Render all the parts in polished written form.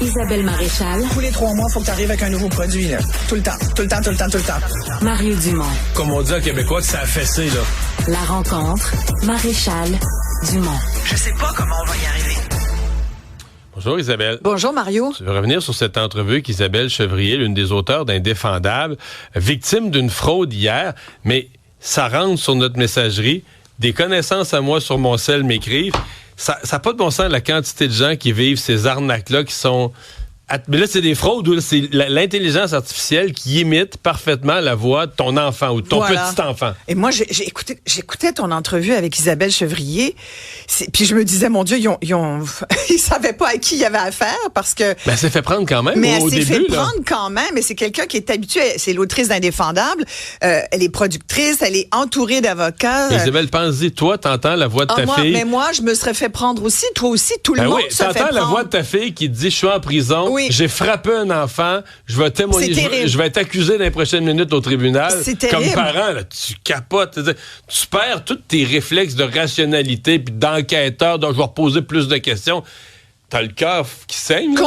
Isabelle Maréchal. Tous les 3 mois, il faut que tu arrives avec un nouveau produit, là. Tout le temps. Mario Dumont. Comme on dit en québécois que ça a fessé, là. La rencontre, Maréchal Dumont. Je sais pas comment on va y arriver. Bonjour Isabelle. Bonjour Mario. Je veux revenir sur cette entrevue qu'Isabelle Chevrier, l'une des auteurs d'Indéfendable, victime d'une fraude hier, mais ça rentre sur notre messagerie. Des connaissances à moi sur mon cell m'écrivent. Ça n'a pas de bon sens la quantité de gens qui vivent ces arnaques-là qui sont... Mais là, c'est des fraudes où c'est l'intelligence artificielle qui imite parfaitement la voix de ton enfant ou de ton petit-enfant. Et moi, j'écoutais ton entrevue avec Isabelle Chevrier, puis je me disais, mon Dieu, ils savaient pas à qui il y avait affaire parce que... Mais elle s'est fait prendre quand même au début. Elle s'est fait prendre quand même, mais c'est quelqu'un qui est habitué, c'est l'autrice d'Indéfendable, elle est productrice, elle est entourée d'avocats. Isabelle, pense-y, toi, t'entends la voix de ta fille. Mais moi, je me serais fait prendre aussi, toi aussi, tout le monde se fait prendre. T'entends la voix de ta fille qui te dit, je suis en prison. Oui. J'ai frappé un enfant, je vais témoigner, je vais être accusé dans les prochaines minutes au tribunal. C'est terrible. Comme parent, là, tu capotes. Tu perds tous tes réflexes de rationalité puis d'enquêteur, donc je vais reposer plus de questions. T'as le cœur qui saigne. Là.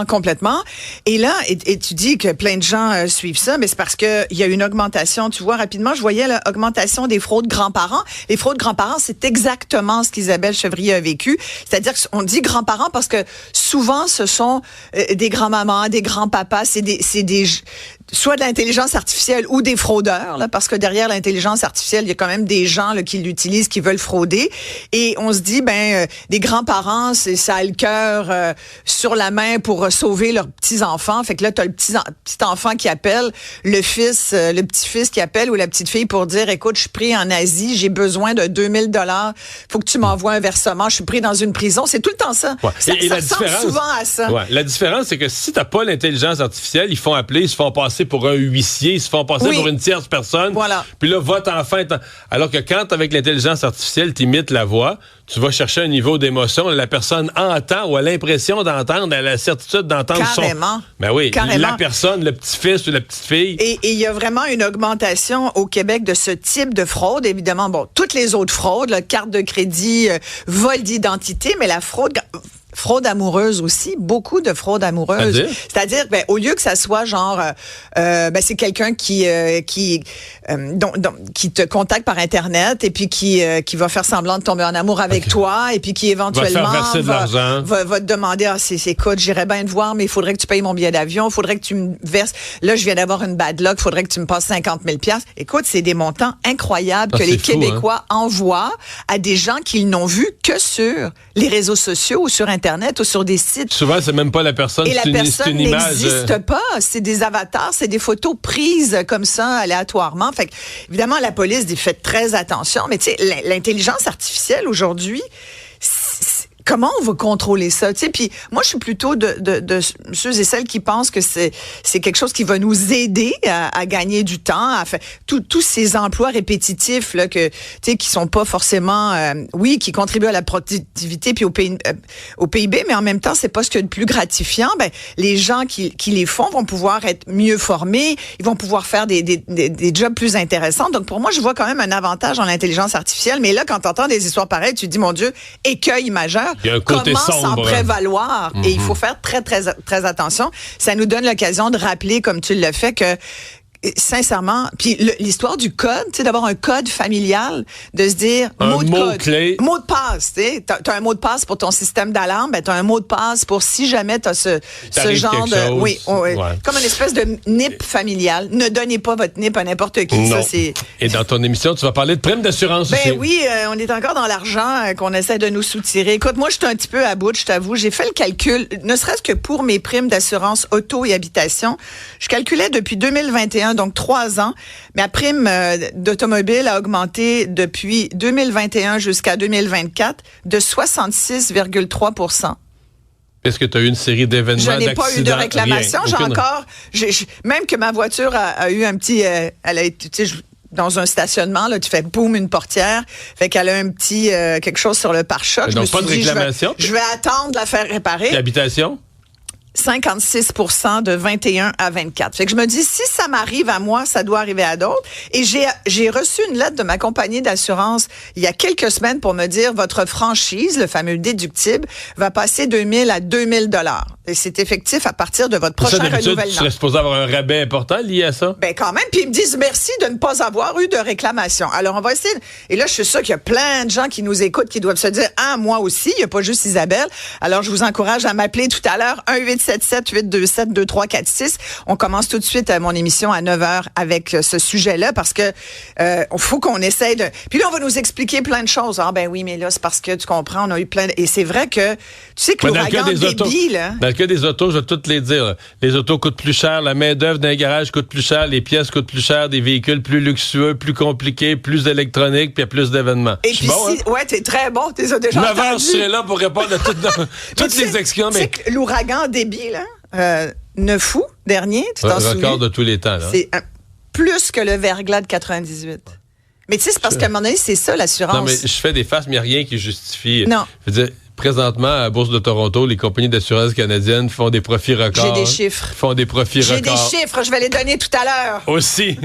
Complètement. Et là, et tu dis que plein de gens suivent ça, mais c'est parce que il y a une augmentation. Tu vois, rapidement, je voyais l'augmentation des fraudes grands-parents. Les fraudes grands-parents, c'est exactement ce qu'Isabelle Chevrier a vécu. C'est-à-dire qu'on dit grands-parents parce que souvent, ce sont des grands-mamans, des grands-papas, c'est des soit de l'intelligence artificielle ou des fraudeurs, là, parce que derrière l'intelligence artificielle, il y a quand même des gens là, qui l'utilisent, qui veulent frauder. Et on se dit, des grands-parents, ça a le cœur sur la main pour sauver leurs petits-enfants. Fait que là, tu as le petit-enfant qui appelle, le petit-fils qui appelle ou la petite-fille pour dire, écoute, je suis pris en Asie, j'ai besoin de 2000 $, faut que tu m'envoies un versement, je suis pris dans une prison. C'est tout le temps ça. Ouais. Ça ressemble souvent à ça. Ouais. La différence, c'est que si t'as pas l'intelligence artificielle, ils font appeler, ils se font passer pour un huissier, ils se font passer pour une tierce personne. Voilà. Puis là, votre enfant est... Alors que quand, avec l'intelligence artificielle, t'imites la voix, tu vas chercher un niveau d'émotion, la personne entend ou a l'impression d'entendre, elle a la certitude d'entendre Carrément. Ben oui, Carrément. la personne, le petit-fils ou la petite-fille. Et il y a vraiment une augmentation au Québec de ce type de fraude. Évidemment, toutes les autres fraudes, carte de crédit, vol d'identité, mais la fraude amoureuse aussi, beaucoup de fraude amoureuse. C'est-à-dire, au lieu que ça soit genre, c'est quelqu'un qui te contacte par Internet et puis qui va faire semblant de tomber en amour avec toi et puis qui éventuellement va te demander, écoute, j'irais bien te voir, mais il faudrait que tu payes mon billet d'avion, il faudrait que tu me verses, là, je viens d'avoir une bad luck, il faudrait que tu me passes 50 000 $. Écoute, c'est des montants incroyables que les Québécois envoient à des gens qu'ils n'ont vus que sur les réseaux sociaux ou sur Internet ou sur des sites. Souvent, c'est même pas la personne, et la personne une image. n'existe pas. C'est des avatars, c'est des photos prises comme ça, aléatoirement. Fait que, évidemment, la police dit faites très attention. Mais tu sais, l'intelligence artificielle aujourd'hui, comment on va contrôler ça? Tu sais, puis moi, je suis plutôt de ceux et celles qui pensent que c'est quelque chose qui va nous aider à gagner du temps, à faire tous ces emplois répétitifs là que tu sais qui sont pas forcément qui contribuent à la productivité puis au PIB, mais en même temps, c'est pas ce qu'il y a de plus gratifiant. Les gens qui les font vont pouvoir être mieux formés, ils vont pouvoir faire des jobs plus intéressants. Donc pour moi, je vois quand même un avantage dans l'intelligence artificielle, mais là quand tu entends des histoires pareilles, tu te dis mon Dieu, écueil majeur. Il y a un côté comment s'en sombre. prévaloir? Et il faut faire très, très, très attention. Ça nous donne l'occasion de rappeler, comme tu le fais, que sincèrement, puis l'histoire du code, tu sais, d'avoir un code familial, de se dire mot de code, clé. Mot de passe, tu sais, t'as un mot de passe pour ton système d'alarme, t'as un mot de passe pour si jamais t'as ce genre de comme une espèce de NIP familial. Ne donnez pas votre NIP à n'importe qui. Non. Ça, c'est... Et dans ton émission, tu vas parler de prime d'assurance aussi. Oui, on est encore dans l'argent qu'on essaie de nous soutirer. Écoute, moi, je suis un petit peu à bout, je t'avoue. J'ai fait le calcul, ne serait-ce que pour mes primes d'assurance auto et habitation. Je calculais depuis 2021, donc 3 ans. Ma prime d'automobile a augmenté depuis 2021 jusqu'à 2024 de 66,3 %. Est-ce que tu as eu une série d'événements, d'accidents? Je n'ai pas eu de réclamation. Même que ma voiture a eu un petit... elle a été... Dans un stationnement, là, tu fais boum, une portière. Fait qu'elle a un petit quelque chose sur le pare-choc. Donc, pas de réclamation? Je vais attendre de la faire réparer. L'habitation? 56 % de 21 à 24. Fait que je me dis, si ça m'arrive à moi, ça doit arriver à d'autres. Et j'ai reçu une lettre de ma compagnie d'assurance il y a quelques semaines pour me dire, votre franchise, le fameux déductible, va passer 2 000 à 2 000 $. Et c'est effectif à partir de votre prochain renouvellement. Tu serais supposé avoir un rabais important lié à ça? Ben quand même. Puis ils me disent merci de ne pas avoir eu de réclamation. Alors on va essayer. Et là, je suis sûre qu'il y a plein de gens qui nous écoutent qui doivent se dire, ah, moi aussi, il n'y a pas juste Isabelle. Alors je vous encourage à m'appeler tout à l'heure, 1-877-827-2346. On commence tout de suite mon émission à 9h avec ce sujet-là parce que faut qu'on essaye de... Puis là, on va nous expliquer plein de choses. Ah ben oui, mais là, c'est parce que tu comprends, on a eu plein de... Et c'est vrai que, tu sais que l'ouragan débit, là... Dans le cas des autos, je vais toutes les dire. Là. Les autos coûtent plus cher, la main-d'œuvre d'un garage coûte plus cher, les pièces coûtent plus cher, des véhicules plus luxueux, plus compliqués, plus électroniques, puis il y a plus d'événements. Et puis bon, si... Ouais, t'es très bon, t'es déjà entendu. 9h, je serai là pour répondre à toutes les excuses. Tu sais que l'ouragan débit, là... 9 août dernier, tu t'en souviens? Record de tous les temps. Là. C'est plus que le verglas de 98. Mais tu sais, c'est parce qu'à un moment donné, c'est ça l'assurance. Non, mais je fais des faces, mais il n'y a rien qui justifie. Non. Je veux dire, présentement, à la Bourse de Toronto, les compagnies d'assurance canadiennes font des profits records. J'ai des chiffres. Font des profits records. J'ai des chiffres, je vais les donner tout à l'heure. Aussi.